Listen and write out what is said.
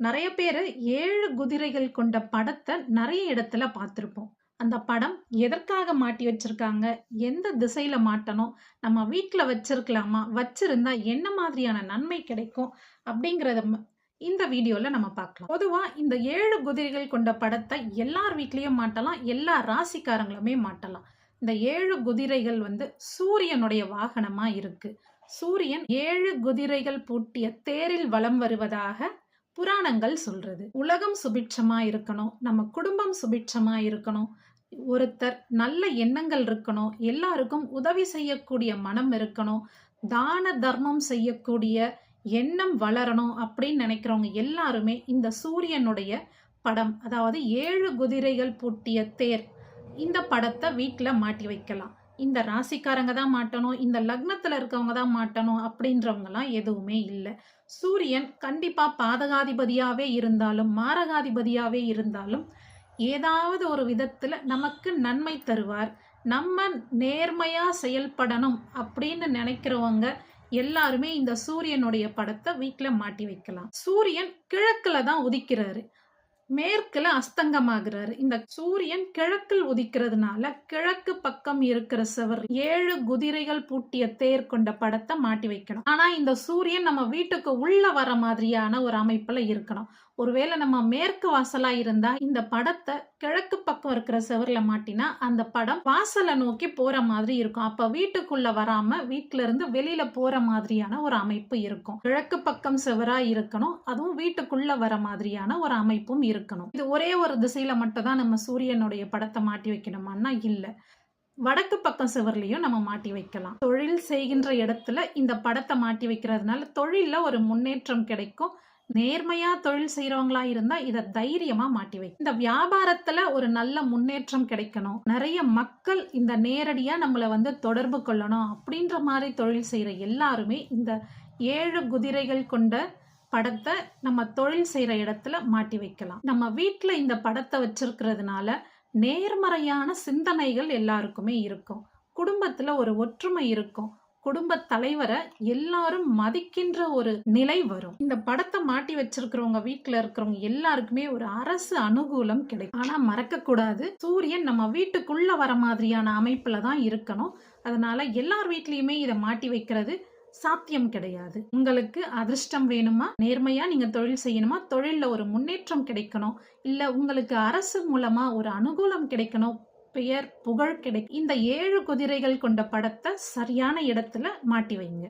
நெறைய பேரு 7 குதிரைகள் கொண்ட படத்த நெறைய இடத்துல பார்த்திருப்போம். அந்த படம் எதற்காக மாட்டி வச்சிருக்காங்க? எந்த திசையில மாட்டணும்? நம்ம வீட்ல வச்சிருக்கலாமா? வச்சிருந்தா என்ன மாதிரியான நன்மை கிடைக்கும்? அப்படிங்கிறத இந்த வீடியோல நம்ம பார்க்கலாம். பொதுவா இந்த 7 குதிரைகள் கொண்ட படத்த எல்லார் வீட்லயும் மாட்டலாம். எல்லா ராசிக்காரங்களுமே மாட்டலாம். இந்த 7 குதிரைகள் சூரியனுடைய வாகனமா இருக்கு. சூரியன் 7 குதிரைகள் பூட்டிய தேரில் வலம் வருவதாக புராணங்கள் சொல்றது. உலகம் சுபிட்சமா இருக்கணும். நம்ம குடும்பம் சுபிட்சமா இருக்கணும். ஒருத்தர் நல்ல எண்ணங்கள் இருக்கணும். எல்லாருக்கும் உதவி செய்யக்கூடிய மனம் இருக்கணும். தான தர்மம் செய்யக்கூடிய எண்ணம் வளரணும் அப்படின்னு நினைக்கிறவங்க எல்லாருமே இந்த சூரியனுடைய படம், அதாவது 7 குதிரைகள் பூட்டிய தேர், இந்த படத்தை வீட்ல மாட்டி வைக்கலாம். இந்த ராசிக்காரங்க தான் மாட்டணும், இந்த லக்னத்துல இருக்கவங்க தான் மாட்டணும் அப்படின்றவங்கலாம் எதுவுமே இல்லை. சூரியன் கண்டிப்பா பாதகாதிபதியாவே இருந்தாலும் மாரகாதிபதியாவே இருந்தாலும் ஏதாவது ஒரு விதத்துல நமக்கு நன்மை தருவார். நம்ம நேர்மையா செயல்படணும் அப்படின்னு நினைக்கிறவங்க எல்லாருமே இந்த சூரியனுடைய படத்தை வீட்டுல மாட்டி வைக்கலாம். சூரியன் கிழக்குல தான் உதிக்கிறாரு, மேற்குல அஸ்தங்கமாகிறாரு. இந்த சூரியன் கிழக்கில் உதிக்கிறதுனால கிழக்கு பக்கம் இருக்கிற செவர் 7 குதிரைகள் பூட்டிய தேர் கொண்ட படத்தை மாட்டி வைக்கணும். ஆனா இந்த சூரியன் நம்ம வீட்டுக்கு உள்ள வர மாதிரியான ஒரு அமைப்புல இருக்கணும். ஒருவேளை நம்ம மேற்கு வாசலா இருந்தா இந்த படத்தை கிழக்கு பக்கம் இருக்கிற செவர்ல மாட்டினா அந்த படம் வாசலை நோக்கி போற மாதிரி இருக்கும். அப்ப வீட்டுக்குள்ள வராம வீட்டுல இருந்து வெளியில போற மாதிரியான ஒரு அமைப்பு இருக்கும். கிழக்கு பக்கம் செவரா இருக்கணும், அதுவும் வீட்டுக்குள்ள வர மாதிரியான ஒரு அமைப்பும் இருக்கணும். இது ஒரே ஒரு திசையில மட்டும் தான் நம்ம சூரியனுடைய படத்தை மாட்டி வைக்கணுமான்னா இல்ல. வடக்கு பக்கம் சுவர்லயும் நம்ம மாட்டி வைக்கலாம். தொழில் செய்கின்ற இடத்துல இந்த படத்தை மாட்டி வைக்கிறதுனால தொழில்ல ஒரு முன்னேற்றம் கிடைக்கும். நேர்மையா தொழில் செய்யறவங்களா இருந்தா இத தைரியமா மாட்டி வைக்கும். இந்த வியாபாரத்துல ஒரு நல்ல முன்னேற்றம் கிடைக்கணும், நிறைய மக்கள் இந்த நேரடியா நம்மள தொடர்பு கொள்ளணும் அப்படின்ற மாதிரி தொழில் செய்யற எல்லாருமே இந்த 7 குதிரைகள் கொண்ட படத்தை நம்ம தொழில் செய்யற இடத்துல மாட்டி வைக்கலாம். நம்ம வீட்டுல இந்த படத்தை வச்சிருக்கிறதுனால நேர்மறையான சிந்தனைகள் எல்லாருக்குமே இருக்கும். குடும்பத்துல ஒரு ஒற்றுமை இருக்கும். குடும்ப தலைவரை எல்லாரும் மதிக்கின்ற ஒரு நிலை வரும். இந்த படத்தை மாட்டி வச்சிருக்கிறவங்க வீட்டுல இருக்கிறவங்க எல்லாருக்குமே ஒரு அரசு அனுகூலம் கிடைக்கும். ஆனா மறக்க கூடாது, சூரியன் நம்ம வீட்டுக்குள்ள வர மாதிரியான அமைப்புல தான் இருக்கணும். அதனால எல்லார் வீட்லயுமே இதை மாட்டி வைக்கிறது சாத்தியம் கிடையாது. உங்களுக்கு அதிர்ஷ்டம் வேணுமா, நேர்மையா நீங்க தொழில் செய்யணுமா, தொழில்ல ஒரு முன்னேற்றம் கிடைக்கணும், இல்ல உங்களுக்கு அரசு மூலமா ஒரு அனுகூலம் கிடைக்கணும், பெயர் புகழ் கிடைக்கும், இந்த 7 குதிரைகள் கொண்ட படத்தை சரியான இடத்துல மாட்டி வைங்க.